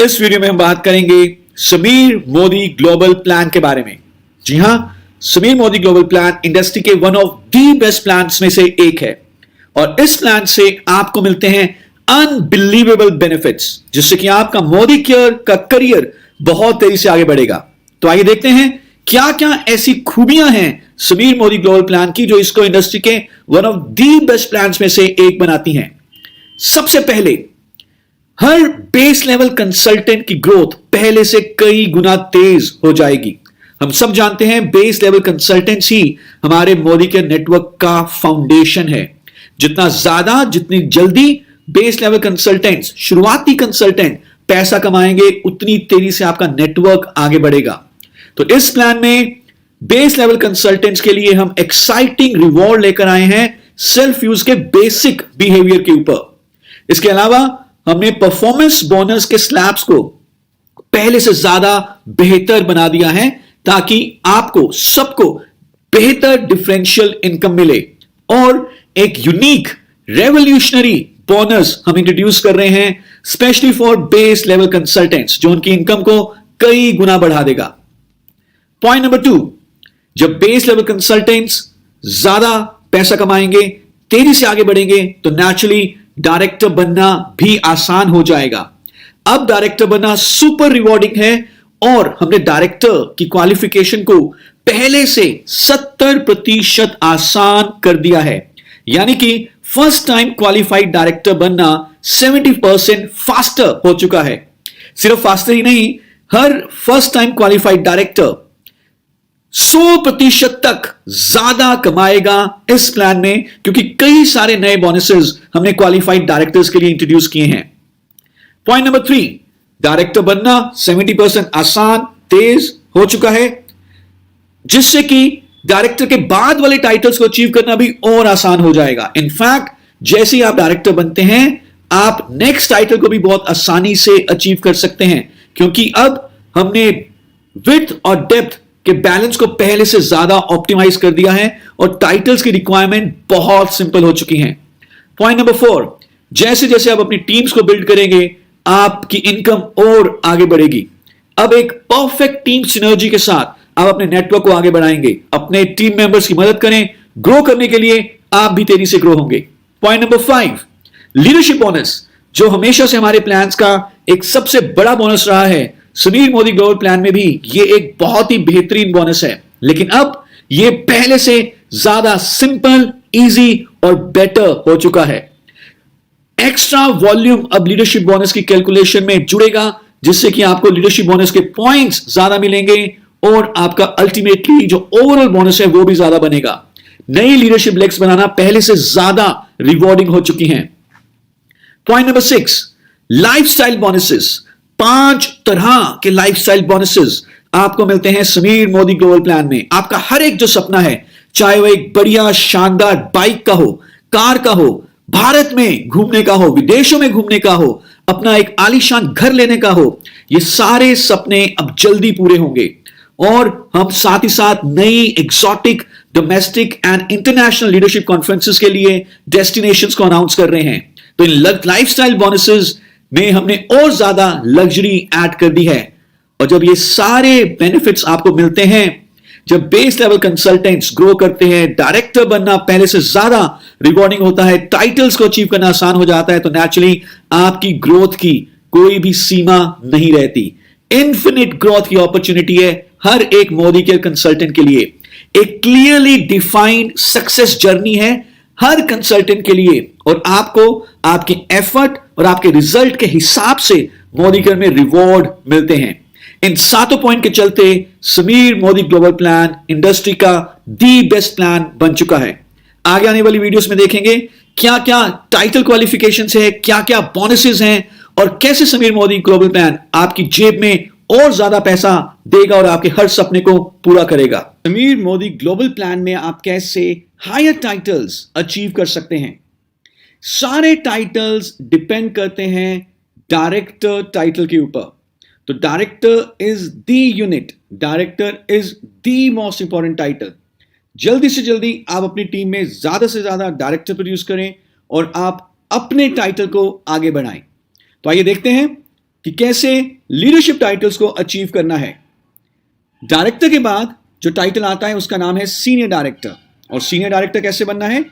इस वीडियो में हम बात करेंगे समीर मोदी ग्लोबल प्लान के बारे में। जी हां, Sameer Modi global plan industry के one of the best plans में से एक है और इस प्लान से आपको मिलते हैं अनबिलीवेबल बेनिफिट्स, जिससे कि आपका मोदी केयर का करियर बहुत तेजी से आगे बढ़ेगा। तो आइए देखते हैं क्या क्या ऐसी खूबियां हैं समीर मोदी ग्लोबल प्लान की जो इसको इंडस्ट्री के one of the best plans में से एक बनाती हैं। सबसे पहले, हर बेस लेवल कंसल्टेंट की ग्रोथ पहले से कई गुना तेज हो जाएगी। हम सब जानते हैं बेस लेवल कंसल्टेंट्स ही हमारे मोदी के नेटवर्क का फाउंडेशन है। जितनी जल्दी बेस लेवल कंसल्टेंट्स, शुरुआती कंसल्टेंट पैसा कमाएंगे, उतनी तेजी से आपका नेटवर्क आगे बढ़ेगा। तो इस प्लान में बेस लेवल कंसल्टेंट्स के लिए हम एक्साइटिंग रिवॉर्ड लेकर आए हैं सेल्फ यूज के बेसिक बिहेवियर के ऊपर। इसके अलावा हमने परफॉर्मेंस बोनस के स्लैब्स को पहले से ज्यादा बेहतर बना दिया है ताकि आपको सबको बेहतर डिफरेंशियल इनकम मिले। और एक यूनिक रेवोल्यूशनरी बोनस हम इंट्रोड्यूस कर रहे हैं specially for base level consultants, जो उनकी इनकम को कई गुना बढ़ा देगा। पॉइंट नंबर 2, जब बेस लेवल कंसल्टेंट्स ज्यादा पैसा कमाएंगे, तेजी से आगे बढ़ेंगे, तो नेचुरली डायरेक्टर बनना भी आसान हो जाएगा। अब डायरेक्टर बनना सुपर रिवॉर्डिंग है और हमने डायरेक्टर की क्वालिफिकेशन को पहले से 70% आसान कर दिया है। यानी कि फर्स्ट टाइम क्वालिफाइड डायरेक्टर बनना 70% फास्टर हो चुका है। सिर्फ फास्टर ही नहीं, हर फर्स्ट टाइम क्वालिफाइड डायरेक्टर 100% तक ज्यादा कमाएगा इस प्लान में, क्योंकि कई सारे नए बोनसेस हमने क्वालिफाइड डायरेक्टर्स के लिए इंट्रोड्यूस किए हैं। पॉइंट नंबर 3, डायरेक्टर बनना 70% आसान, तेज हो चुका है, जिससे कि डायरेक्टर के बाद वाले टाइटल्स को अचीव करना भी और आसान हो जाएगा। इनफैक्ट जैसे ही आप डायरेक्टर बनते हैं, आप नेक्स्ट टाइटल को भी बहुत आसानी से अचीव कर सकते हैं, क्योंकि अब हमने विड्थ और डेप्थ के बैलेंस को पहले से ज्यादा ऑप्टिमाइज कर दिया है और टाइटल्स की रिक्वायरमेंट बहुत सिंपल हो चुकी हैं। पॉइंट नंबर 4, जैसे जैसे आप अपनी टीम्स को बिल्ड करेंगे, आपकी इनकम और आगे बढ़ेगी। अब एक परफेक्ट टीम सिनर्जी के साथ आप अपने नेटवर्क को आगे बढ़ाएंगे। अपने टीम मेंबर्स की मदद करें, ग्रो करने के लिए आप भी तेजी से ग्रो होंगे। पॉइंट नंबर 5, लीडरशिप बोनस, जो हमेशा से हमारे प्लान्स का एक सबसे बड़ा बोनस रहा है। समीर मोदी ग्लोबल प्लान में भी ये एक बहुत ही बेहतरीन बोनस है, लेकिन अब ये पहले से ज्यादा सिंपल, इजी और बेटर हो चुका है। एक्स्ट्रा वॉल्यूम अब लीडरशिप बोनस की कैलकुलेशन में जुड़ेगा, जिससे कि आपको लीडरशिप बोनस के पॉइंट्स ज्यादा मिलेंगे और आपका अल्टीमेटली जो ओवरऑल बोनस है वो भी ज्यादा बनेगा। नई लीडरशिप लेग्स बनाना पहले से ज्यादा रिवॉर्डिंग हो चुकी हैं। Point number 6, lifestyle bonuses. 5 तरह के लाइफस्टाइल बोनसेस आपको मिलते हैं समीर मोदी ग्लोबल प्लान में। आपका हर एक जो सपना है, चाहे वो एक बढ़िया शानदार बाइक का हो, कार का हो, भारत में घूमने का हो, विदेशों में घूमने का हो, अपना एक आलीशान घर लेने का हो, ये सारे सपने अब जल्दी पूरे होंगे। और हम साथ ही साथ नई exotic domestic and international leadership conferences के लिए डेस्टिनेशंस को अनाउंस कर रहे हैं। तो इन लाइफस्टाइल बोनसेस में हमने और ज्यादा लग्जरी ऐड कर दी है। और जब ये सारे बेनिफिट्स आपको मिलते हैं, जब बेस लेवल कंसल्टेंट्स ग्रो करते हैं, डायरेक्टर बनना पहले से ज्यादा रिवॉर्डिंग होता है, टाइटल्स को अचीव करना आसान हो जाता है, तो नेचुरली आपकी ग्रोथ की कोई भी सीमा नहीं रहती। इन्फिनिट ग्रोथ की अपॉर्चुनिटी है हर एक मोदी केयर कंसल्टेंट के लिए। एक क्लियरली डिफाइंड सक्सेस जर्नी है हर कंसल्टेंट के लिए, और आपको आपके एफर्ट और आपके रिजल्ट के हिसाब से मोदी केयर में रिवॉर्ड मिलते हैं। इन 7 पॉइंट के चलते Sameer Modi global plan industry का दी बेस्ट प्लान बन चुका है। आगे आने वाली वीडियोस में देखेंगे क्या क्या टाइटल क्वालिफिकेशंस है, क्या क्या बोनसेस हैं और कैसे समीर मोदी ग्लोबल प्लान आपकी जेब में और ज्यादा पैसा देगा और आपके हर सपने को पूरा करेगा। समीर मोदी ग्लोबल प्लान में आप कैसे हायर टाइटल्स अचीव कर सकते हैं। सारे टाइटल्स डिपेंड करते हैं डायरेक्टर टाइटल के ऊपर। तो director is the unit, director is the most important title. जल्दी से जल्दी आप अपनी टीम में ज्यादा से ज्यादा डायरेक्टर प्रोड्यूस करें और आप अपने टाइटल को आगे बढ़ाएं। तो आइए देखते हैं कि कैसे लीडरशिप टाइटल्स को अचीव करना है। डायरेक्टर के बाद जो टाइटल आता है उसका नाम है सीनियर डायरेक्टर। और सीनियर डायरेक्टर कैसे बनना है?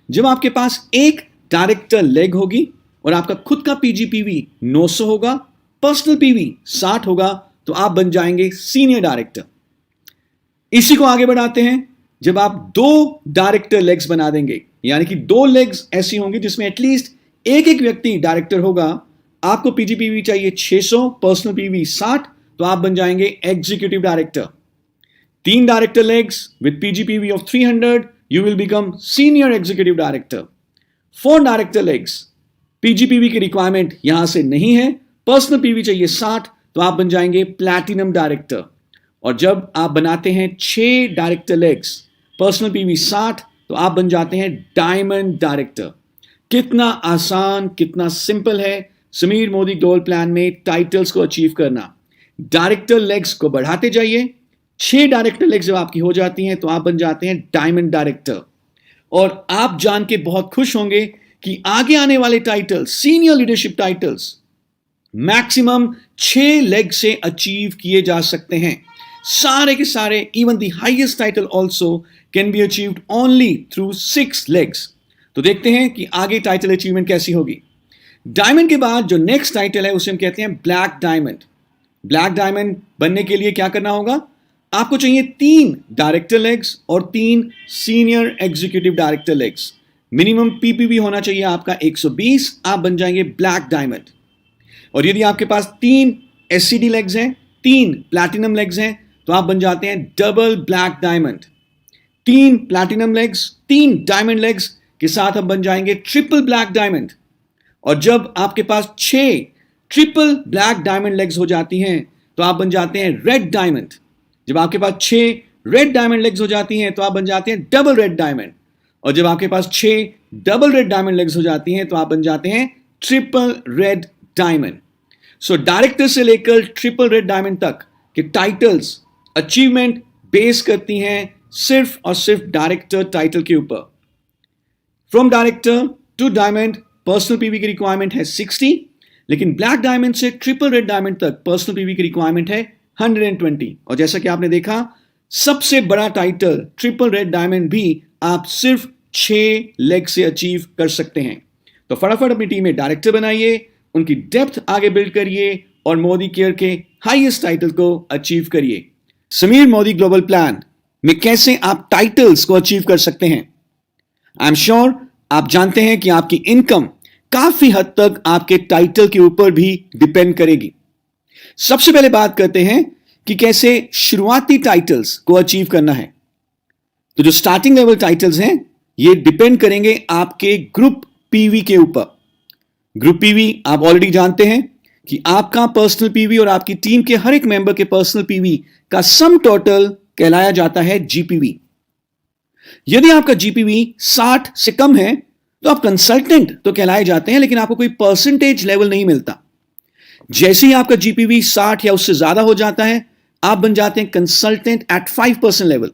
जब आपके पास एक डायरेक्टर लेग होगी और आपका खुद का पीजीपीवी 900 होगा, पर्सनल पीवी 60 होगा, तो आप बन जाएंगे सीनियर डायरेक्टर। इसी को आगे बढ़ाते हैं, जब आप 2 डायरेक्टर लेग्स बना देंगे, यानी कि 2 लेग्स ऐसी होंगी जिसमें एटलीस्ट एक एक व्यक्ति डायरेक्टर होगा। आपको पीजीपीवी चाहिए 600, पर्सनल पीवी 60, तो आप बन जाएंगे executive director. 3 director legs with PGPV of 300, you will become senior executive director. 4 director legs, PGPV की रिक्वायरमेंट यहां से नहीं है, पर्सनल पीवी चाहिए 60, तो आप बन जाएंगे प्लैटिनम डायरेक्टर। और जब आप बनाते हैं 6 डायरेक्टर लेग्स, पर्सनल पीवी 60, तो आप बन जाते हैं डायमंड डायरेक्टर। कितना आसान, कितना सिंपल है समीर मोदी ग्लोबल प्लान में टाइटल्स को अचीव करना। डायरेक्टर लेग्स को बढ़ाते जाइए, 6 डायरेक्टर लेग्स जब आपकी हो जाती हैं तो आप बन जाते हैं डायमंड डायरेक्टर। और आप जान के बहुत खुश होंगे कि आगे आने वाले title, senior leadership titles, maximum 6 leg से अचीव किए जा सकते हैं। सारे के सारे, even the highest title also can be achieved only through 6 legs. तो देखते हैं कि आगे टाइटल अचीवमेंट कैसी होगी। डायमंड के बाद जो नेक्स्ट टाइटल है उसे हम कहते हैं ब्लैक डायमंड। ब्लैक डायमंड बनने के लिए क्या करना होगा? आपको चाहिए 3 डायरेक्टर लेग्स और 3 senior executive director legs. Minimum PPV होना चाहिए आपका 120, आप बन जाएंगे ब्लैक डायमंड। और यदि आपके पास 3 एससीडी लेग्स हैं, 3 प्लैटिनम लेग्स हैं, तो आप बन जाते हैं double black diamond. 3 platinum legs, 3 diamond legs के साथ हम बन जाएंगे ट्रिपल ब्लैक डायमंड। और जब आपके पास 6 ट्रिपल ब्लैक डायमंड लेग्स हो जाती हैं तो आप बन जाते हैं रेड डायमंड। जब आपके पास 6 रेड डायमंड लेग्स हो जाती हैं तो आप बन जाते हैं डबल रेड डायमंड। और जब आपके पास 6 डबल रेड डायमंड लेग्स हो जाती हैं तो आप बन जाते हैं triple red diamond. So director से लेकर ट्रिपल रेड डायमंड तक के टाइटल्स अचीवमेंट बेस करती हैं सिर्फ और सिर्फ डायरेक्टर टाइटल के ऊपर। From director to diamond personal PV की रिक्वायरमेंट है 60, लेकिन ब्लैक डायमंड से ट्रिपल रेड डायमंड तक पर्सनल पीवी की रिक्वायरमेंट है 120। और जैसा कि आपने देखा, सबसे बड़ा टाइटल ट्रिपल रेड डायमंड भी आप सिर्फ 6 लेग से अचीव कर सकते हैं। तो फटाफट अपनी टीम में डायरेक्टर बनाइए, उनकी डेप्थ आगे बिल्ड करिए और मोदी केयर के हाईएस्ट टाइटल को अचीव करिए। समीर मोदी ग्लोबल प्लान में कैसे आप टाइटल्स को अचीव कर सकते हैं? आई एम श्योर आप जानते हैं कि आपकी इनकम काफी हद तक आपके टाइटल के ऊपर भी डिपेंड करेगी। सबसे पहले बात करते हैं कि कैसे शुरुआती टाइटल्स को अचीव करना है। तो जो स्टार्टिंग लेवल टाइटल्स हैं ये डिपेंड करेंगे आपके ग्रुप पीवी के ऊपर। ग्रुप पीवी आप ऑलरेडी जानते हैं कि आपका पर्सनल पीवी और आपकी टीम के हर एक मेंबर के पर्सनल पीवी का सम टोटल कहलाया जाता है जीपीवी। यदि आपका जीपीवी 60 से कम है तो आप कंसल्टेंट तो कहलाए जाते हैं, लेकिन आपको कोई परसेंटेज लेवल नहीं मिलता। जैसे ही आपका जीपीवी 60 या उससे ज्यादा हो जाता है आप बन जाते हैं consultant at 5% level.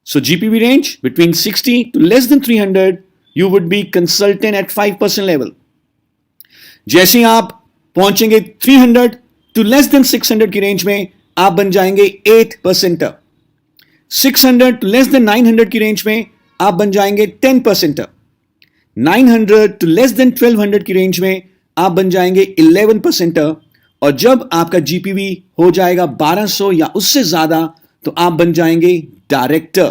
So GPV range between 60 to less than 300, you would be consultant at 5% level. जैसे ही आप पहुंचेंगे 300 टू लेस देन 600 की रेंज में आप बन जाएंगे 8%। 600 टू लेस देन 900 की रेंज में आप बन जाएंगे 10%। 900 टू लेस देन 1200 की रेंज में आप बन जाएंगे 11%। और जब आपका जीपीवी हो जाएगा 1200 या उससे ज्यादा तो आप बन जाएंगे डायरेक्टर।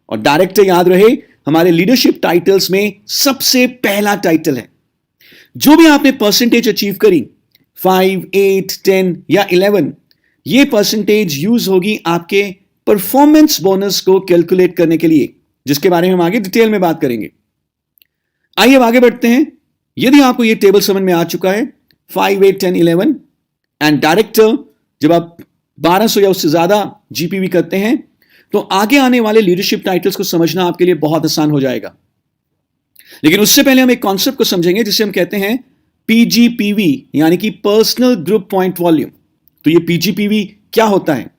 और डायरेक्टर याद रहे हमारे लीडरशिप टाइटल्स में सबसे पहला टाइटल है। जो भी आपने परसेंटेज अचीव करी 5, 8, 10 या 11, ये परसेंटेज यूज होगी आपके परफॉर्मेंस बोनस को कैलकुलेट करने के लिए, जिसके बारे में हम आगे डिटेल में बात करेंगे। आइए अब आगे बढ़ते हैं। यदि आपको यह टेबल समझ में आ चुका है 5, 8, 10, 11 एंड डायरेक्टर, जब आप 1200 या उससे ज्यादा जीपीवी करते हैं तो आगे आने वाले लीडरशिप टाइटल्स को समझना आपके लिए बहुत आसान हो जाएगा। लेकिन उससे पहले हम एक कॉन्सेप्ट को समझेंगे जिसे हम कहते हैं पीजीपीवी, यानी कि पर्सनल ग्रुप पॉइंट वॉल्यूम। तो ये पीजीपीवी क्या होता है?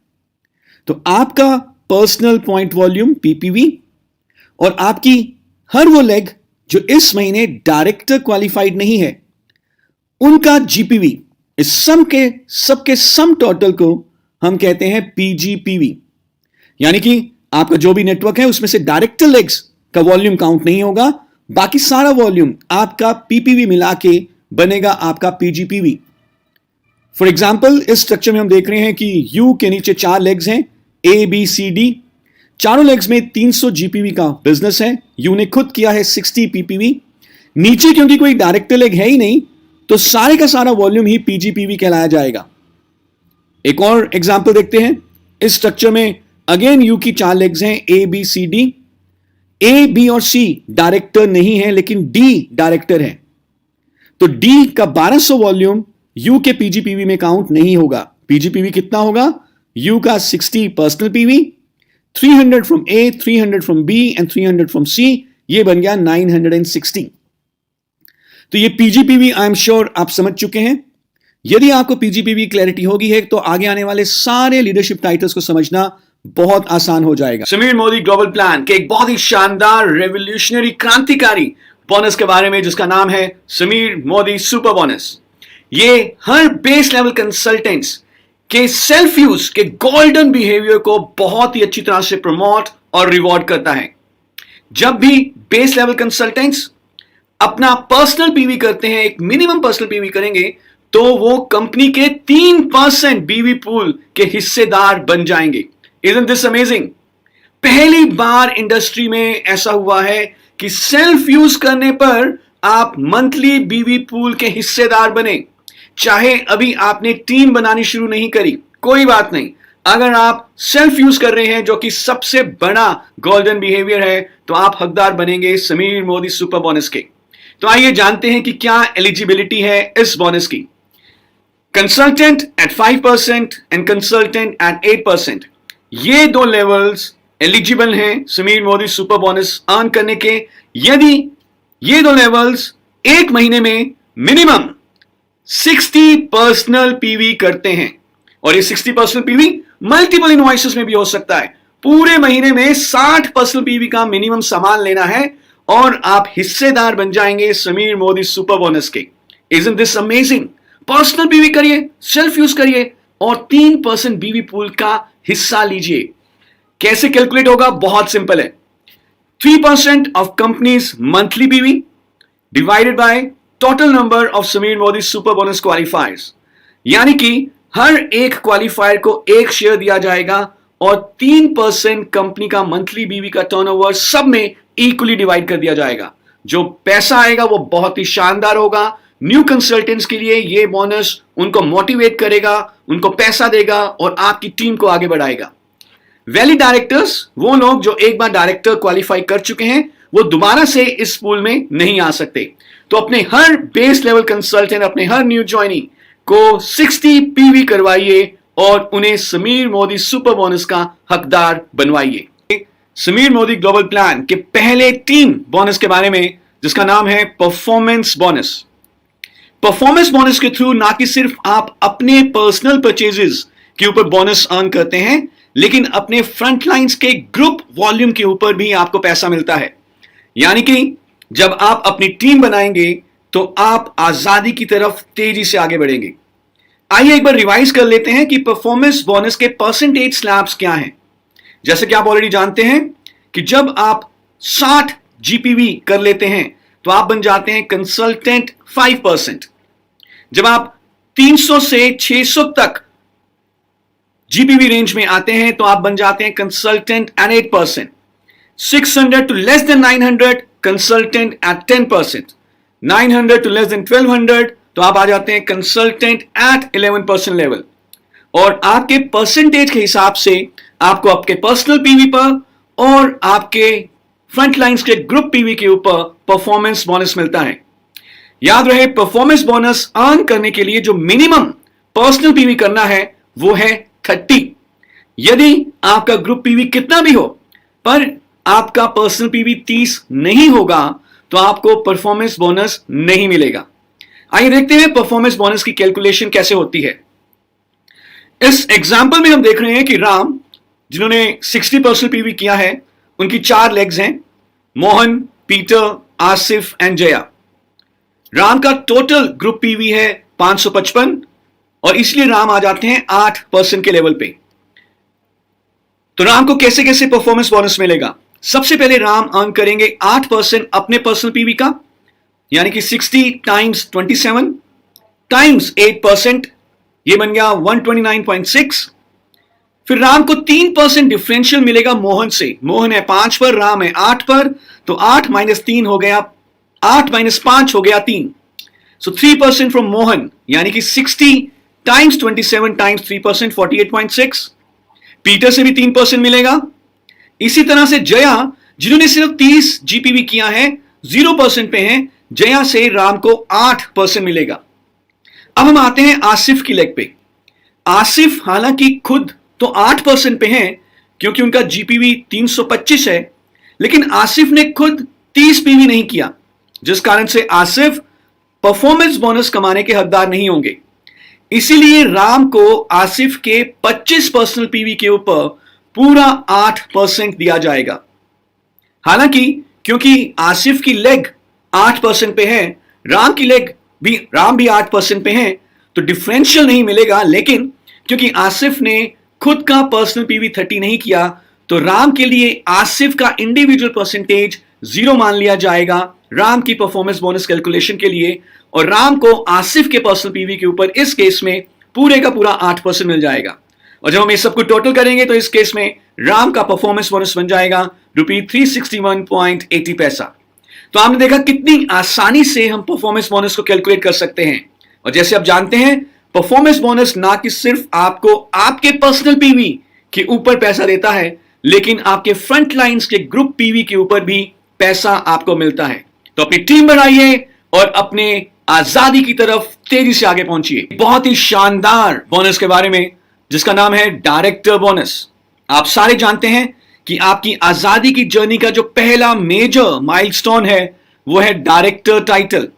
तो आपका पर्सनल पॉइंट वॉल्यूम पीपीवी और आपकी हर वो लेग जो इस महीने डायरेक्टर क्वालिफाइड नहीं है उनका जीपीवी, इस सबके सम टोटल को हम कहते हैं पीजीपीवी। यानी कि आपका जो भी नेटवर्क है उसमें से डायरेक्टर लेग्स का वॉल्यूम काउंट नहीं होगा, बाकी सारा वॉल्यूम आपका पीपीवी मिला के बनेगा आपका पीजीपीवी। फॉर एग्जाम्पल इस स्ट्रक्चर में हम देख रहे हैं कि यू के नीचे 4 लेग्स हैं, ए बी सी डी। चारों लेग्स में 300 जीपीवी का बिजनेस है। यू ने खुद किया है 60 पीपीवी। नीचे क्योंकि कोई डायरेक्टर लेग है ही नहीं, तो सारे का सारा वॉल्यूम ही पीजीपीवी कहलाया जाएगा। एक और एग्जाम्पल देखते हैं। इस स्ट्रक्चर में अगेन यू की 4 लेग्स हैं, A B C D. A B और सी डायरेक्टर नहीं है, लेकिन डी डायरेक्टर है, तो डी का 1200 वॉल्यूम यू के पीजीपीवी में काउंट नहीं होगा। पीजीपीवी कितना होगा? यू का 60 personal PV, 300 from A, 300 from B and 300 from C, ये बन गया 960। तो ये पीजीपीवी आई एम श्योर आप समझ चुके हैं। यदि आपको पीजीपीवी क्लैरिटी होगी है तो आगे आने वाले सारे लीडरशिप टाइटल्स को समझना बहुत आसान हो जाएगा। समीर मोदी ग्लोबल प्लान के एक बहुत ही शानदार, रेवोल्यूशनरी, क्रांतिकारी बोनस के बारे में, जिसका नाम है समीर मोदी सुपर बोनस। ये हर बेस लेवल कंसल्टेंट्स के सेल्फ यूज के गोल्डन बिहेवियर को बहुत ही अच्छी तरह से प्रमोट और रिवॉर्ड करता है। जब भी बेस लेवल कंसल्टेंट्स अपना पर्सनल पीवी करते हैं, एक मिनिमम पर्सनल पीवी करेंगे, तो वो कंपनी के 3% बीवी पूल के हिस्सेदार बन जाएंगे। Isn't this amazing? पहली बार इंडस्ट्री में ऐसा हुआ है कि सेल्फ यूज करने पर आप मंथली बीवी पूल के हिस्सेदार बने। चाहे अभी आपने टीम बनानी शुरू नहीं करी, कोई बात नहीं, अगर आप सेल्फ यूज कर रहे हैं, जो कि सबसे बड़ा गोल्डन बिहेवियर है, तो आप हकदार बनेंगे समीर मोदी सुपर बोनस के। तो आइए जानते हैं कि क्या एलिजिबिलिटी है इस बोनस की। Consultant at 5% and consultant at 8%, ये 2 लेवल्स एलिजिबल हैं Sameer Modi super bonus earn करने के, यदि ये 2 लेवल्स एक महीने में मिनिमम 60 पर्सनल पीवी करते हैं। और ये 60 पर्सनल पीवी मल्टीपल इनवॉइसेस में भी हो सकता है। पूरे महीने में 60 पर्सनल पीवी का मिनिमम सामान लेना है और आप हिस्सेदार बन जाएंगे समीर मोदी सुपर बोनस के। Isn't this amazing? Personal PV करिए, सेल्फ यूज करिए और 3% बीवी पूल का हिस्सा लीजिए। कैसे कैलकुलेट होगा? बहुत सिंपल है। 3% ऑफ कंपनीज मंथली बीवी divided by total number of Sameer Modi super bonus क्वालिफायर्स, यानी कि हर एक क्वालिफायर को 1 शेयर दिया जाएगा और 3% कंपनी का मंथली बीवी का टर्नओवर सब में इक्वली डिवाइड कर दिया जाएगा। जो पैसा आएगा वो बहुत ही शानदार होगा। न्यू कंसल्टेंट्स के लिए ये बोनस उनको मोटिवेट करेगा, उनको पैसा देगा और आपकी टीम को आगे बढ़ाएगा। वैलिड डायरेक्टर्स, वो लोग जो एक बार डायरेक्टर क्वालिफाई कर चुके हैं, वो दोबारा से इस पूल में नहीं आ सकते। तो अपने हर बेस लेवल कंसल्टेंट, अपने हर न्यू ज्वाइनी को 60 पीवी करवाइए और उन्हें समीर मोदी सुपर बोनस का हकदार बनवाइए। समीर मोदी ग्लोबल प्लान के पहले 3 बोनस के बारे में, जिसका नाम है परफॉर्मेंस बोनस। परफॉर्मेंस बोनस के थ्रू ना कि सिर्फ आप अपने पर्सनल परचेजेस के ऊपर बोनस अर्न करते हैं, लेकिन अपने फ्रंट लाइंस के ग्रुप वॉल्यूम के ऊपर भी आपको पैसा मिलता है। यानी कि जब आप अपनी टीम बनाएंगे तो आप आजादी की तरफ तेजी से आगे बढ़ेंगे। आइए एक बार रिवाइज कर लेते हैं कि परफॉर्मेंस बोनस के परसेंटेज स्लैब्स क्या हैं। जैसे कि आप ऑलरेडी जानते हैं कि जब आप 60 जीपीवी कर लेते हैं तो आप बन जाते हैं कंसल्टेंट 5%। जब आप 300 से 600 तक जीपीवी रेंज में आते हैं तो आप बन जाते हैं consultant at 8%। 600 to less than 900 consultant at 10%। 900 to less than 1200 तो आप आ जाते हैं कंसल्टेंट एट 11% लेवल। और आपके परसेंटेज के हिसाब से आपको आपके पर्सनल पीवी पर और आपके फ्रंट लाइंस के ग्रुप पीवी के ऊपर परफॉर्मेंस बोनस मिलता है। याद रहे, परफॉर्मेंस बोनस अर्न करने के लिए जो मिनिमम पर्सनल पीवी करना है वो है 30। यदि आपका ग्रुप पीवी कितना भी हो पर आपका पर्सनल पीवी 30 नहीं होगा तो आपको परफॉर्मेंस बोनस नहीं मिलेगा। आइए देखते हैं परफॉर्मेंस बोनस की कैलकुलेशन कैसे होती है। इस एग्जाम्पल में हम देख रहे हैं कि राम, जिन्होंने 60% पीवी किया है, उनकी 4 लेग्स हैं, मोहन, पीटर, आसिफ एंड जया। राम का टोटल ग्रुप पीवी है 555, और इसलिए राम आ जाते हैं 8% के लेवल पे। तो राम को कैसे कैसे परफॉर्मेंस बोनस मिलेगा? सबसे पहले राम अर्न करेंगे 8% अपने पर्सनल पीवी का, यानी कि 60 टाइम्स 27 टाइम्स 8%, ये बन गया 129.6। फिर राम को 3% डिफरेंशियल मिलेगा मोहन से। मोहन है 5 पर, राम है 8 पर, तो 8 माइनस 3 हो गया, 8 माइनस 5 हो गया 3। सो 3% फ्रॉम मोहन, यानी कि 60 टाइम्स 27 टाइम्स 3%, 48.6। पीटर से भी 3% मिलेगा। इसी तरह से जया, जिन्होंने सिर्फ 30 जीपीवी किया है, 0% पे हैं, जया से राम को 8% मिलेगा। अब हम आते हैं आसिफ की लेग पे। आसिफ हालांकि खुद तो 8% पे हैं क्योंकि उनका जीपीवी 325 है, लेकिन आसिफ ने खुद 30 पीवी नहीं किया, जिस कारण से आसिफ परफॉर्मेंस बोनस कमाने के हकदार नहीं होंगे। इसीलिए राम को आसिफ के 25 पर्सनल पीवी के ऊपर पूरा 8% दिया जाएगा। हालांकि क्योंकि आसिफ की लेग 8% पे है, राम भी 8% पे है, तो डिफरेंशियल नहीं मिलेगा। लेकिन क्योंकि आसिफ ने खुद का पर्सनल पीवी 30 नहीं किया, तो राम के लिए आसिफ का इंडिविजुअल परसेंटेज 0 मान लिया जाएगा राम की परफॉर्मेंस बोनस कैलकुलेशन के लिए, और राम को आसिफ के पर्सनल पीवी के ऊपर इस केस में पूरे का पूरा 8% मिल जाएगा। और जब हम इस सबको टोटल करेंगे तो इस केस में राम का परफॉर्मेंस बोनस बन जाएगा ₹361.80। तो आपने देखा कितनी आसानी से हम परफॉर्मेंस बोनस को कैलकुलेट कर सकते हैं। और जैसे आप जानते हैं, परफॉर्मेंस बोनस ना कि सिर्फ आपको आपके पर्सनल पीवी के ऊपर पैसा देता है, लेकिन आपके फ्रंट लाइंस के ग्रुप पीवी के ऊपर भी पैसा आपको मिलता है। तो अपनी टीम बढ़ाइए और अपने आजादी की तरफ तेजी से आगे पहुंचिए। बहुत ही शानदार बोनस के बारे में, जिसका नाम है डायरेक्टर बोनस। आप सारे जानते हैं कि आपकी आजादी की जर्नी का जो पहला मेजर माइलस्टोन है वो है डायरेक्टर टाइटल।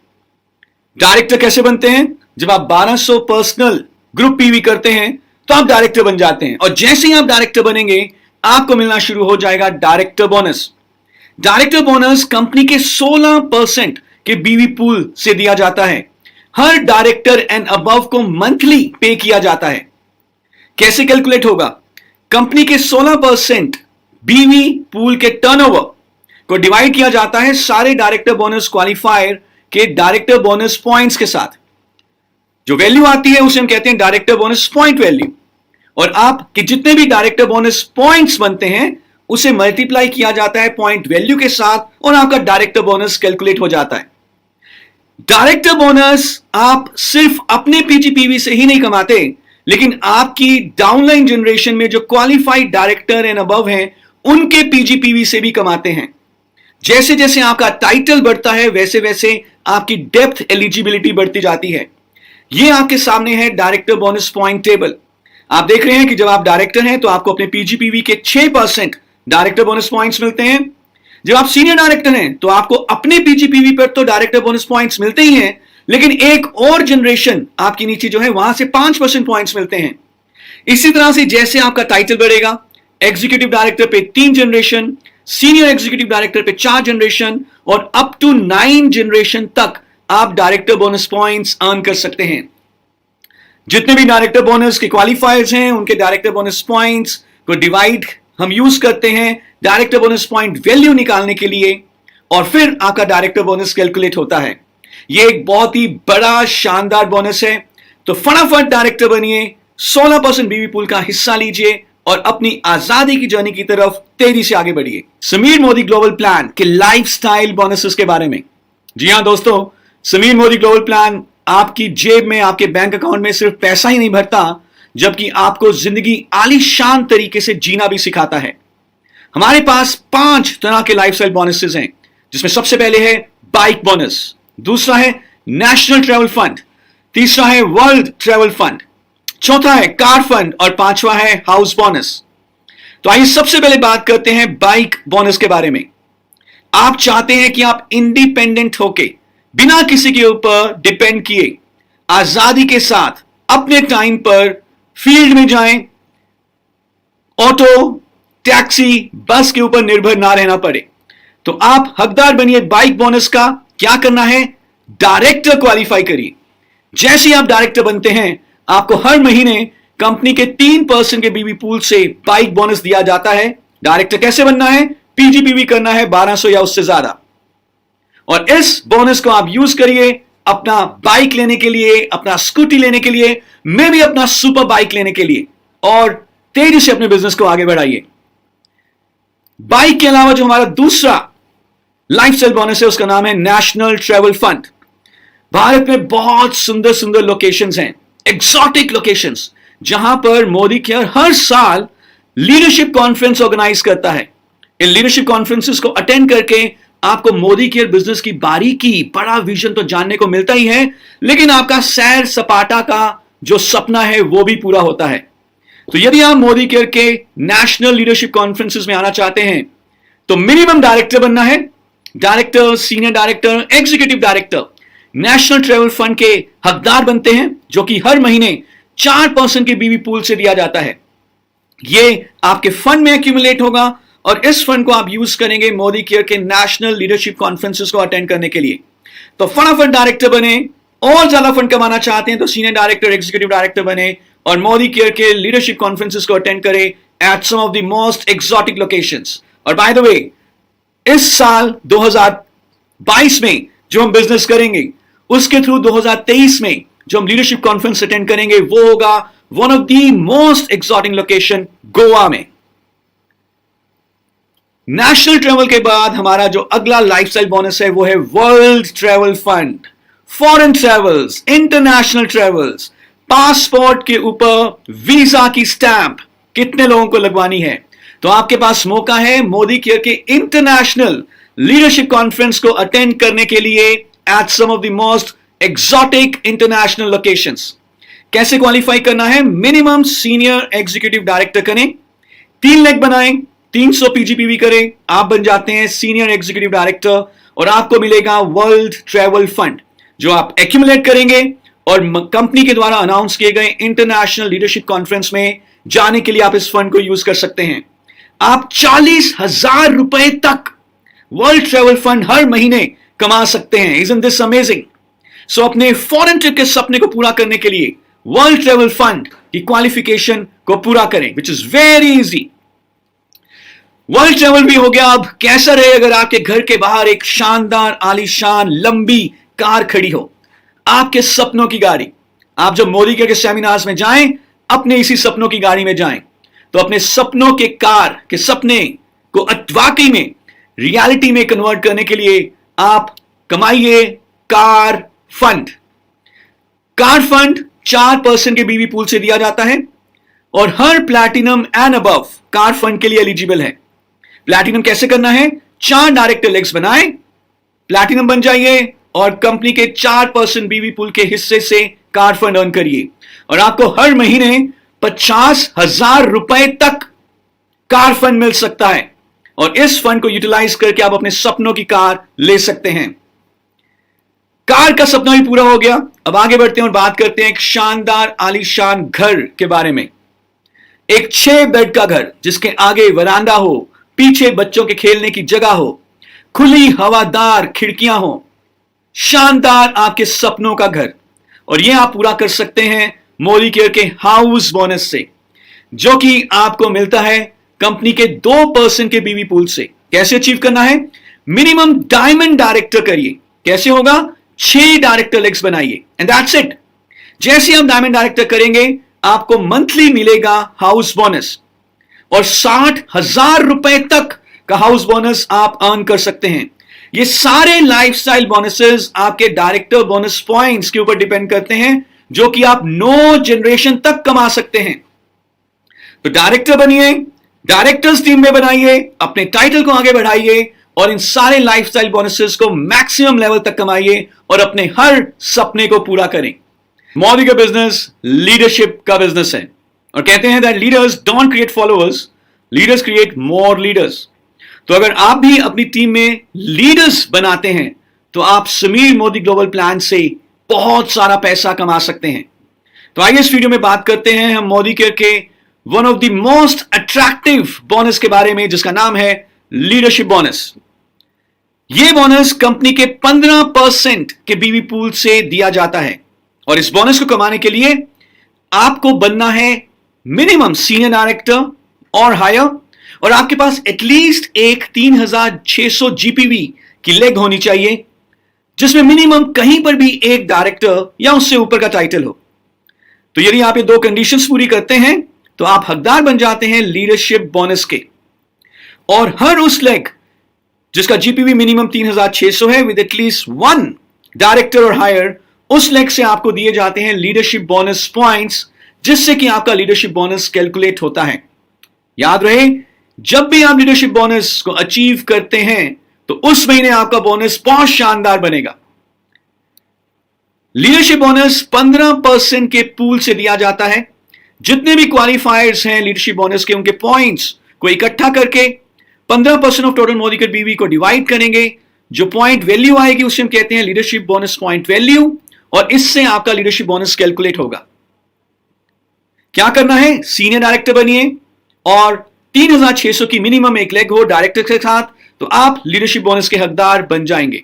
डायरेक्टर कैसे बनते हैं? जब आप 1200 पर्सनल ग्रुप पीवी करते हैं तो आप डायरेक्टर बन जाते हैं, और जैसे ही आप डायरेक्टर बनेंगे आपको मिलना शुरू हो जाएगा director bonus. Director bonus company के 16% के बीवी पूल से दिया जाता है। हर डायरेक्टर एंड अबव को मंथली पे किया जाता है। कैसे कैलकुलेट होगा? कंपनी के 16% बीवी पूल के टर्नओवर को डिवाइड किया जाता है सारे डायरेक्टर बोनस क्वालिफायर के डायरेक्टर बोनस पॉइंट्स के साथ। जो वैल्यू आती है उसे हम कहते हैं डायरेक्टर बोनस पॉइंट वैल्यू, और आपके जितने भी डायरेक्टर बोनस पॉइंट्स बनते हैं उसे मल्टीप्लाई किया जाता है पॉइंट वैल्यू के साथ, और आपका डायरेक्टर बोनस कैलकुलेट हो जाता है। डायरेक्टर बोनस आप सिर्फ अपने पीजीपीवी से ही नहीं कमाते, लेकिन आपकी डाउनलाइन जनरेशन में जो क्वालिफाइड डायरेक्टर एंड अबव हैं उनके पीजीपीवी से भी कमाते हैं। जैसे जैसे आपका टाइटल बढ़ता है वैसे वैसे आपकी डेप्थ एलिजिबिलिटी बढ़ती जाती है। यह आपके सामने है डायरेक्टर बोनस पॉइंट टेबल। आप देख रहे हैं कि जब आप डायरेक्टर हैं तो आपको अपने पीजीपीवी के 6% डायरेक्टर बोनस पॉइंट्स मिलते हैं। जब आप सीनियर डायरेक्टर हैं तो आपको अपने पीजीपीवी पर तो डायरेक्टर बोनस पॉइंट्स मिलते ही हैं, लेकिन एक और जनरेशन आपकी नीचे जो है वहां से 5% पॉइंट्स मिलते हैं। इसी तरह से जैसे आपका टाइटल बढ़ेगा, एग्जीक्यूटिव डायरेक्टर पे 3 जनरेशन, सीनियर एग्जीक्यूटिव डायरेक्टर पे 4 जनरेशन, और अप टू 9 जनरेशन तक आप डायरेक्टर बोनस पॉइंट्स अर्न कर सकते हैं। जितने भी डायरेक्टर बोनस के क्वालिफायर्स हैं उनके डायरेक्टर बोनस पॉइंट्स को डिवाइड हम यूज करते हैं डायरेक्टर बोनस पॉइंट वैल्यू निकालने के लिए, और फिर आपका डायरेक्टर बोनस कैलकुलेट होता है। यह एक बहुत ही बड़ा शानदार बोनस है। तो फटाफट डायरेक्टर बनिए, 16% बीवी पूल का हिस्सा लीजिए और अपनी आजादी की जर्नी की तरफ तेजी से आगे बढ़िए। समीर मोदी ग्लोबल प्लान के लाइफस्टाइल बोनसेस के बारे में। जी हां दोस्तों, समीर मोदी ग्लोबल प्लान आपकी जेब में, आपके बैंक अकाउंट में सिर्फ पैसा ही नहीं भरता, जबकि आपको जिंदगी आलीशान तरीके से जीना भी सिखाता है। हमारे पास 5 तरह के लाइफस्टाइल बोनसेस हैं, जिसमें सबसे पहले है बाइक बोनस, दूसरा है नेशनल ट्रैवल फंड, तीसरा है वर्ल्ड ट्रैवल फंड, चौथा है कार फंड, और 5वां है हाउस बोनस। तो आइए सबसे पहले बात करते हैं बाइक बोनस के बारे में। आप चाहते हैं कि आप इंडिपेंडेंट होके, बिना किसी के ऊपर डिपेंड किए, आजादी के साथ अपने टाइम पर फील्ड में जाएं, ऑटो, टैक्सी, बस के ऊपर निर्भर ना रहना पड़े, तो आप हकदार बनिए बाइक बोनस का। क्या करना है? डायरेक्टर क्वालिफाई करिए। जैसे ही आप डायरेक्टर बनते हैं आपको हर महीने कंपनी के 3% के बीवी पूल से बाइक बोनस दिया जाता है। डायरेक्टर कैसे बनना है? पीजीपीवी करना है 1200 या उससे ज्यादा, और इस बोनस को आप यूज करिए अपना बाइक लेने के लिए, अपना स्कूटी लेने के लिए, मे भी अपना सुपर बाइक लेने के लिए, और तेजी से अपने बिजनेस को आगे बढ़ाइए। बाइक के अलावा जो हमारा दूसरा लाइफस्टाइल बोनस है उसका नाम है नेशनल ट्रैवल फंड। भारत में बहुत सुंदर सुंदर लोकेशंस हैं, एक्सोटिक लोकेशंस, जहां पर मोदी केयर हर साल लीडरशिप कॉन्फ्रेंस ऑर्गेनाइज करता है। इन लीडरशिप कॉन्फ्रेंसेस को अटेंड करके आपको मोदी केयर बिजनेस की बारीकी, बड़ा विजन तो जानने को मिलता ही है, लेकिन आपका सैर सपाटा का जो सपना है वो भी पूरा होता है। तो यदि आप मोदी केयर के नेशनल लीडरशिप कॉन्फ्रेंसेस में आना चाहते हैं तो मिनिमम डायरेक्टर बनना है। Director, senior director, executive director national travel fund के हकदार बनते हैं, जो कि हर महीने 4% के बीवी पूल से दिया जाता है। ये आपके फंड में एक्यूमुलेट होगा और इस फंड को आप यूज करेंगे मोदी केयर के नेशनल लीडरशिप कॉन्फ्रेंसेस को अटेंड करने के लिए। तो फटाफट डायरेक्टर बने। और ज्यादा फंड कमाना चाहते हैं तो सीनियर डायरेक्टर, एग्जीक्यूटिव डायरेक्टर बने और मोदी केयर के लीडरशिप कॉन्फ्रेंसेस को अटेंड करें at some of the most exotic locations. और बाय द वे, इस साल 2022 में जो हम बिजनेस करेंगे उसके थ्रू 2023 में जो हम लीडरशिप कॉन्फ्रेंस अटेंड करेंगे वो होगा one of the most exotic location, Goa में। नेशनल ट्रैवल के बाद हमारा जो अगला लाइफस्टाइल बोनस है वो है world travel fund. Foreign travels, international travels, passport के ऊपर वीजा की स्टैंप कितने लोगों को लगवानी है? तो आपके पास मौका है मोदी केयर के इंटरनेशनल लीडरशिप कॉन्फ्रेंस को अटेंड करने के लिए at some of the most exotic international locations. कैसे क्वालिफाई करना है? मिनिमम सीनियर एग्जीक्यूटिव डायरेक्टर करें, 3 लेग बनाएं, 300 पीजीपीवी करें, आप बन जाते हैं सीनियर एग्जीक्यूटिव डायरेक्टर और आपको मिलेगा वर्ल्ड ट्रैवल फंड जो आप एक्यूमुलेट करेंगे और कंपनी के द्वारा अनाउंस किए गए इंटरनेशनल लीडरशिप कॉन्फ्रेंस में जाने के लिए आप इस फंड को यूज कर सकते हैं। आप 40,000 रुपए तक वर्ल्ड ट्रैवल फंड हर महीने कमा सकते हैं। Isn't this amazing? सो अपने फॉरेन ट्रिप के सपने को पूरा करने के लिए वर्ल्ड ट्रैवल फंड की क्वालिफिकेशन को पूरा करें, which is very easy. World travel भी हो गया। अब कैसा रहे अगर आपके घर के बाहर एक शानदार आलीशान लंबी कार खड़ी हो, आपके सपनों की गाड़ी। आप जब मोदी के सेमिनार्स में जाएं, अपने इसी सपनों की गाड़ी में जाएं, तो अपने सपनों के कार के सपने को वाकई में रियलिटी में कन्वर्ट करने के लिए आप कमाइए कार फंड। कार फंड 4% के बीवी पूल से दिया जाता है और हर platinum and above car fund के लिए एलिजिबल है। प्लैटिनम कैसे करना है? 4 डायरेक्टर लेग्स बनाएं, प्लैटिनम बन जाइए और कंपनी के 4% बीवी पूल के हिस्से से कार फंड अर्न करिए और आपको हर महीने 50,000 रुपए तक कार फंड मिल सकता है और इस फंड को यूटिलाइज करके आप अपने सपनों की कार ले सकते हैं। कार का सपना भी पूरा हो गया। अब आगे बढ़ते हैं और बात करते हैं एक शानदार आलीशान घर के बारे में। एक 6 बेड का घर जिसके आगे वरांडा हो, पीछे बच्चों के खेलने की जगह हो, खुली हवादार खिड़कियां हो, शानदार आपके सपनों का घर। और यह आप पूरा कर सकते हैं मोदी केयर के हाउस बोनस से, जो कि आपको मिलता है कंपनी के 2% के बीवी पूल से। कैसे अचीव करना है? मिनिमम डायमंड डायरेक्टर करिए। कैसे होगा? 6 डायरेक्टर लेग्स बनाइए एंड दैट्स इट। जैसे हम डायमंड डायरेक्टर करेंगे आपको मंथली मिलेगा हाउस बोनस और 60,000 रुपए तक का हाउस बोनस आप अर्न कर सकते हैं। ये सारे लाइफस्टाइल बोनसेस आपके डायरेक्टर बोनस पॉइंट्स के ऊपर डिपेंड करते हैं, जो कि आप 9 जनरेशन तक कमा सकते हैं। तो डायरेक्टर बनिए, डायरेक्टर्स टीम में बनाइए, अपने टाइटल को आगे बढ़ाइए और इन सारे लाइफस्टाइल बोनसेस को मैक्सिमम लेवल तक कमाइए और अपने हर सपने को पूरा करें। मोदी का बिजनेस लीडरशिप का बिजनेस है और कहते हैं that leaders don't create followers, leaders create more leaders. तो अगर आप भी अपनी टीम में लीडर्स बनाते हैं तो आप समीर मोदी ग्लोबल प्लान से बहुत सारा पैसा कमा सकते हैं। तो आइए इस वीडियो में बात करते हैं हम मोदी केयर के one of the most attractive bonus के बारे में, जिसका नाम है लीडरशिप बोनस। यह बोनस कंपनी के 15% के बीवी पूल से दिया जाता है और इस बोनस को कमाने के लिए आपको बनना है मिनिमम सीनियर डायरेक्टर और हायर, और आपके पास एटलीस्ट एक 3600 जीपीवी की लेग होनी चाहिए, जिसमें मिनिमम कहीं पर भी एक डायरेक्टर या उससे ऊपर का टाइटल हो। तो यदि आप ये दो कंडीशंस पूरी करते हैं तो आप हकदार बन जाते हैं लीडरशिप बोनस के। और हर उस लेग जिसका जीपीवी मिनिमम 3600 है विद एटलीस्ट वन डायरेक्टर और हायर, उस लेग से आपको दिए जाते हैं लीडरशिप बोनस पॉइंट्स, जिससे कि आपका लीडरशिप बोनस कैलकुलेट होता है। याद रहे, जब भी आप लीडरशिप बोनस को अचीव करते हैं तो उस महीने आपका बोनस बहुत शानदार बनेगा। लीडरशिप बोनस 15% के पूल से दिया जाता है। जितने भी क्वालिफायर्स हैं लीडरशिप बोनस के, उनके पॉइंट्स को इकट्ठा करके 15% ऑफ टोटल मोदी बीवी को डिवाइड करेंगे। जो पॉइंट वैल्यू आएगी उसे हम कहते हैं लीडरशिप बोनस पॉइंट वैल्यू, और इससे आपका लीडरशिप बोनस कैलकुलेट होगा। क्या करना है? सीनियर डायरेक्टर बनिए और 3600 की मिनिमम एक लेग हो डायरेक्टर के साथ, तो आप लीडरशिप बोनस के हकदार बन जाएंगे।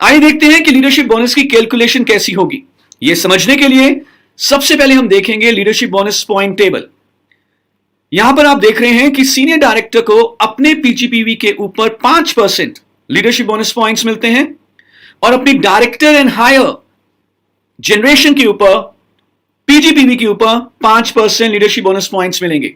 आइए देखते हैं कि लीडरशिप बोनस की कैलकुलेशन कैसी होगी। यह समझने के लिए सबसे पहले हम देखेंगे लीडरशिप बोनस पॉइंट टेबल। यहां पर आप देख रहे हैं कि सीनियर डायरेक्टर को अपने पीजीपीवी के ऊपर 5% लीडरशिप बोनस पॉइंट्स मिलते हैं, और अपनी डायरेक्टर एंड हायर जनरेशन के ऊपर, पीजीपीवी के ऊपर 5% लीडरशिप बोनस पॉइंट्स मिलेंगे।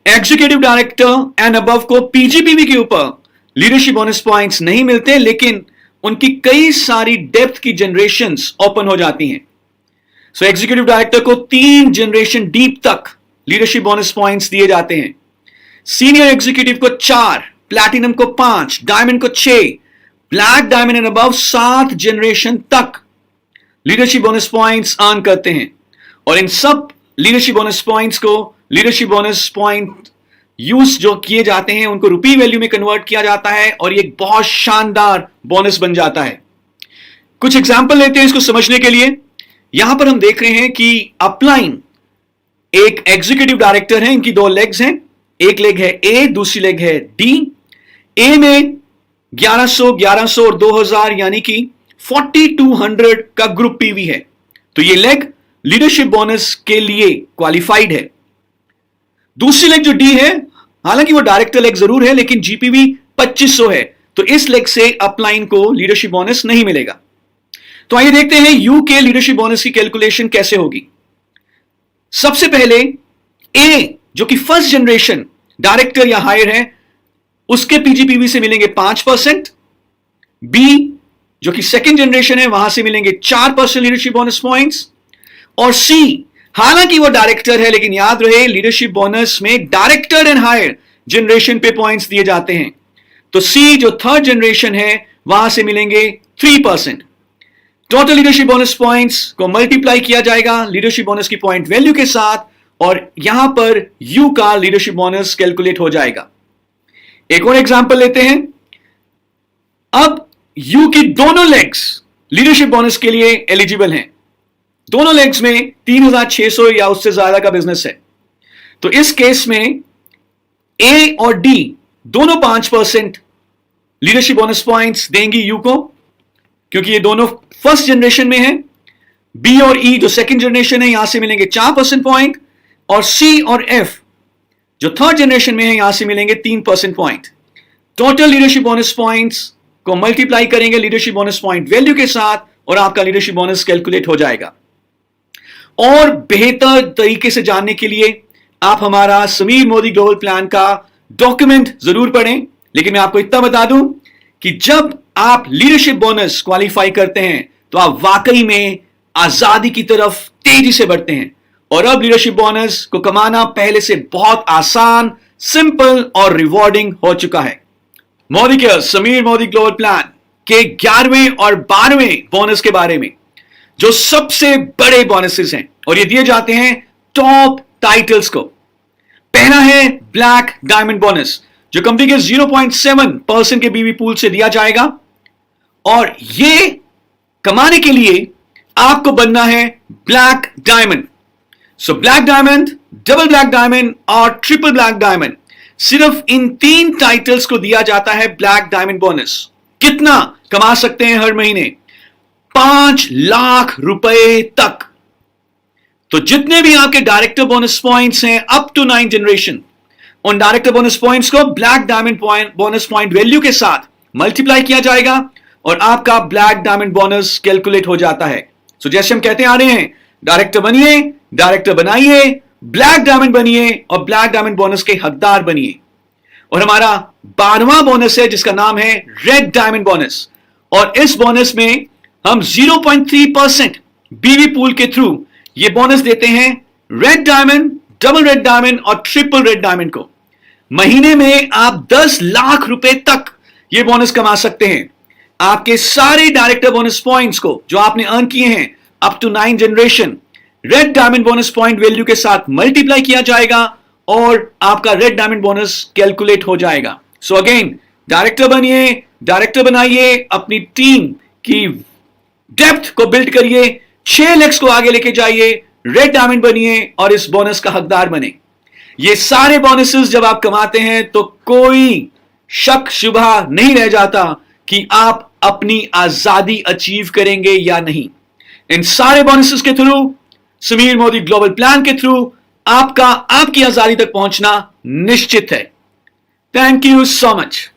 एग्जीक्यूटिव डायरेक्टर एंड अबव को पीजीपीवी के ऊपर लीडरशिप बोनस पॉइंट्स नहीं मिलते, लेकिन उनकी कई सारी डेप्थ की जनरेशंस ओपन हो जाती हैं। सो एग्जीक्यूटिव डायरेक्टर को 3 जनरेशन डीप तक लीडरशिप बोनस पॉइंट्स दिए जाते हैं। सीनियर एग्जीक्यूटिव को 4, प्लैटिनम को 5, डायमंड को 6, black diamond and above 7 generation तक लीडरशिप बोनस पॉइंट्स अर्न करते हैं। और इन सब लीडरशिप बोनस पॉइंट्स को, लीडरशिप बोनस पॉइंट यूज जो किए जाते हैं उनको रुपी वैल्यू में कन्वर्ट किया जाता है, और ये एक बहुत शानदार बोनस बन जाता है। कुछ एग्जांपल लेते हैं इसको समझने के लिए। यहां पर हम देख रहे हैं कि अपलाइन एक एग्जीक्यूटिव डायरेक्टर है, इनकी 2 लेग्स हैं। एक लेग है ए, दूसरी लेग है डी। ए में 1100, 1100 और 2000 यानी कि 4200 का ग्रुप पीवी है, तो ये लेग लीडरशिप बोनस के लिए क्वालिफाइड है। दूसरी लेग जो डी है, हालांकि वो डायरेक्टर लेग जरूर है, लेकिन जीपीवी 2500 है, तो इस लेग से अपलाइन को लीडरशिप बोनस नहीं मिलेगा। तो आइए देखते हैं यू के लीडरशिप बोनस की कैलकुलेशन कैसे होगी। सबसे पहले ए जो कि फर्स्ट जनरेशन डायरेक्टर या हायर है, उसके पीजीपीवी से मिलेंगे 5%। बी जो कि सेकंड जनरेशन है, वहां से मिलेंगे 4% लीडरशिप बोनस पॉइंट्स। और सी, हालांकि वो डायरेक्टर है, लेकिन याद रहे लीडरशिप बोनस में डायरेक्टर एंड हायर जनरेशन पे पॉइंट्स दिए जाते हैं, तो सी जो थर्ड जनरेशन है वहां से मिलेंगे 3%। टोटल लीडरशिप बोनस पॉइंट्स को मल्टीप्लाई किया जाएगा लीडरशिप बोनस की पॉइंट वैल्यू के साथ, और यहां पर यू का लीडरशिप बोनस कैलकुलेट हो जाएगा। एक और एग्जांपल लेते हैं। अब यू की दोनों लेग्स लीडरशिप बोनस के लिए एलिजिबल हैं। दोनों लेग्स में 3600 या उससे ज्यादा का बिजनेस है, तो इस केस में ए और डी दोनों 5% लीडरशिप बोनस पॉइंट्स देंगी यू को, क्योंकि ये दोनों फर्स्ट जनरेशन में है। बी और ई जो सेकंड जनरेशन है, यहां से मिलेंगे 4% पॉइंट, और सी और एफ जो थर्ड जनरेशन में है, यहां से मिलेंगे 3% point. Total leadership bonus points को मल्टीप्लाई करेंगे लीडरशिप बोनस पॉइंट वैल्यू के साथ, और आपका लीडरशिप बोनस कैलकुलेट हो जाएगा। और बेहतर तरीके से जानने के लिए आप हमारा समीर मोदी ग्लोबल प्लान का डॉक्यूमेंट जरूर पढ़ें, लेकिन मैं आपको इतना बता दूं कि जब आप लीडरशिप बोनस क्वालिफाई करते हैं तो आप वाकई में आजादी की तरफ तेजी से बढ़ते हैं, और अब लीडरशिप बोनस को कमाना पहले से बहुत आसान, सिंपल और रिवॉर्डिंग हो चुका है। मोदी के समीर मोदी ग्लोबल प्लान के 11वें और 12वें बोनस के बारे में, जो सबसे बड़े बोनसेस हैं, और ये दिए जाते हैं टॉप टाइटल्स को। पहला है ब्लैक डायमंड बोनस, जो कंपनी के 0.7% के बीवी पूल से दिया जाएगा, और ये कमाने के लिए आपको बनना है black diamond. So black diamond, double black diamond और ट्रिपल ब्लैक डायमंड, सिर्फ इन 3 टाइटल्स को दिया जाता है ब्लैक डायमंड बोनस। कितना कमा सकते हैं हर महीने? 5 लाख रुपए तक। तो जितने भी आपके डायरेक्टर बोनस पॉइंट्स हैं अप टू 9 जनरेशन, उन डायरेक्टर बोनस पॉइंट्स को black diamond bonus point value के साथ मल्टीप्लाई किया जाएगा और आपका ब्लैक डायमंड बोनस कैलकुलेट हो जाता है। सो जैसे हम कहते आ रहे हैं, डायरेक्टर बनिए, डायरेक्टर बनाइए, ब्लैक डायमंड बनिए और ब्लैक डायमंड बोनस के हकदार बनिए। और हमारा 12वां बोनस है जिसका नाम है रेड डायमंड बोनस, और इस बोनस में हम 0.3% बीवी पूल के थ्रू ये बोनस देते हैं red diamond, double red diamond और ट्रिपल रेड डायमंड को। महीने में आप 10 लाख रुपए तक ये बोनस कमा सकते हैं। आपके सारे डायरेक्टर बोनस पॉइंट्स को जो आपने अर्न किए हैं up to 9 generation, red diamond bonus point value के साथ मल्टीप्लाई किया जाएगा और आपका रेड डायमंड बोनस कैलकुलेट हो जाएगा। सो अगेन, डायरेक्टर बनिए, डायरेक्टर बनाइए, अपनी टीम की डेप्थ को बिल्ड करिए, 6 लैक्स को आगे लेके जाइए, रेड डायमंड बनिए और इस बोनस का हकदार बने। ये सारे बोनसेस जब आप कमाते हैं तो कोई शक शुबा नहीं रह जाता कि आप अपनी आजादी अचीव करेंगे या नहीं। इन सारे बोनसेस के through, Sameer Modi global plan के थ्रू आपकी आजादी तक पहुंचना निश्चित है। Thank you so much.